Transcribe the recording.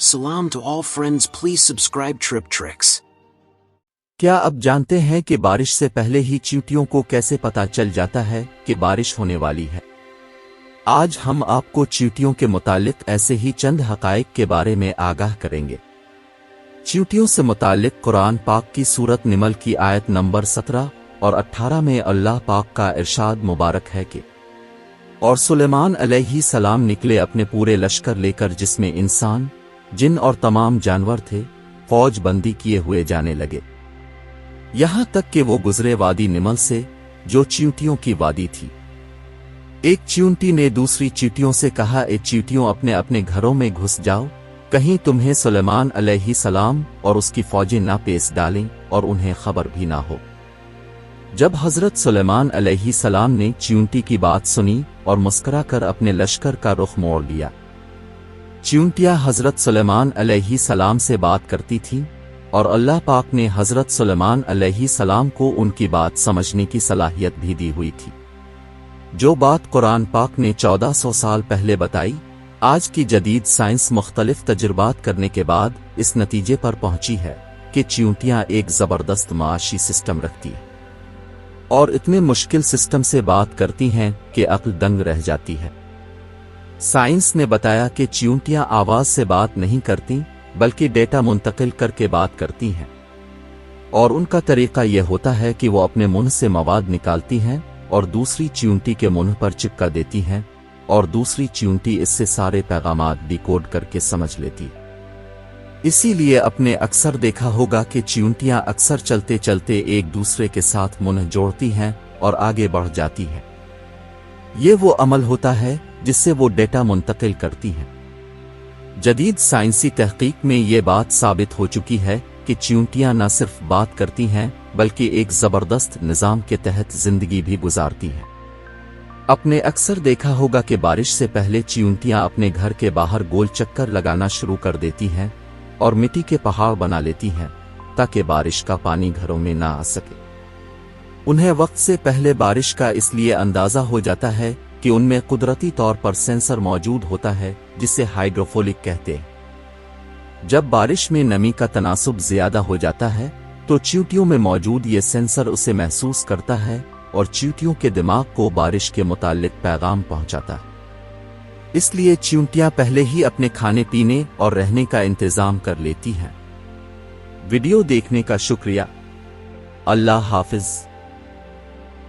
Salam to all friends, please subscribe Trip Tricks. क्या अब जानते हैं कि बारिश से पहले ही चींटियों को कैसे पता चल जाता है कि बारिश होने वाली है? आज हम आपको चींटियों के मुतालिक ऐसे ही चंद हकाइक के बारे में आगाह करेंगे। चींटियों से मुतालिक कुरान पाक की सूरत निमल की आयत नंबर 17 और 18 में अल्लाह पाक का इरशाद मुबारक है कि और सुलेमान अलैहि सलाम निकले अपने पूरे लश्कर लेकर, जिसमें इंसान, जिन और तमाम जानवर थे, फौज बंदी किए हुए जाने लगे, यहां तक कि वो गुजरे वादी निमल से, जो चींटियों की वादी थी। एक चींटी ने दूसरी चींटियों से कहा, ए चींटियों, अपने अपने घरों में घुस जाओ, कहीं तुम्हें सुलेमान अलैहि सलाम और उसकी फौजें ना पेश डालें और उन्हें खबर भी ना हो। जब हजरत सुलेमान अलैहि सलाम ने चींटी की बात सुनी और मुस्कुरा कर अपने लश्कर का रुख मोड़ लिया। चींटियां हजरत सुलेमान अलैहि सलाम से बात करती थीं और अल्लाह पाक ने हजरत सुलेमान अलैहि सलाम को उनकी बात समझने की सलाहियत भी दी हुई थी। जो बात कुरान पाक ने 1400 साल पहले बताई, आज की जदीद साइंस मुख्तलिफ तजुर्बात करने के बाद इस नतीजे पर पहुंची है कि चींटियां एक जबरदस्त माशी सिस्टम रखती हैं और इतने मुश्किल सिस्टम से बात करती हैं कि अक्ल दंग रह जाती है। साइंस ने बताया कि चींटियां आवाज से बात नहीं करती, बल्कि डेटा मुंतकिल करके बात करती हैं, और उनका तरीका यह होता है कि वो अपने मुंह से मवाद निकालती हैं और दूसरी चींटी के मुंह पर चिपका देती हैं, और दूसरी चींटी इससे सारे पैगामात डिकोड करके समझ लेती है। इसीलिए आपने अक्सर देखा होगा कि चींटियां अक्सर चलते चलते एक दूसरे के साथ मुंह जोड़ती हैं और आगे बढ़ जाती हैं। ये वो अमल होता है जिससे वो डेटा मुंतकिल करती हैं। जदीद साइंसी तहकीक में ये बात साबित हो चुकी है कि चींटियां न सिर्फ बात करती हैं, बल्कि एक जबरदस्त निजाम के तहत जिंदगी भी गुजारती हैं। आपने अक्सर देखा होगा कि बारिश से पहले चींटियां अपने घर के बाहर गोल चक्कर लगाना शुरू कर देती हैं और मिट्टी के पहाड़ बना लेती हैं ताकि बारिश का पानी घरों में ना आ सके। उन्हें वक्त से पहले बारिश का इसलिए अंदाजा हो जाता है कि उनमें कुदरती तौर पर सेंसर मौजूद होता है, जिसे हाइड्रोफोलिक कहते हैं। जब बारिश में नमी का तनासुब ज्यादा हो जाता है तो चींटियों में मौजूद ये सेंसर उसे महसूस करता है और चींटियों के दिमाग को बारिश के मुताल्लिक पैगाम पहुंचाता है। इसलिए चींटियां पहले ही अपने खाने पीने और रहने का इंतजाम कर लेती हैं। वीडियो देखने का शुक्रिया। अल्लाह हाफिज।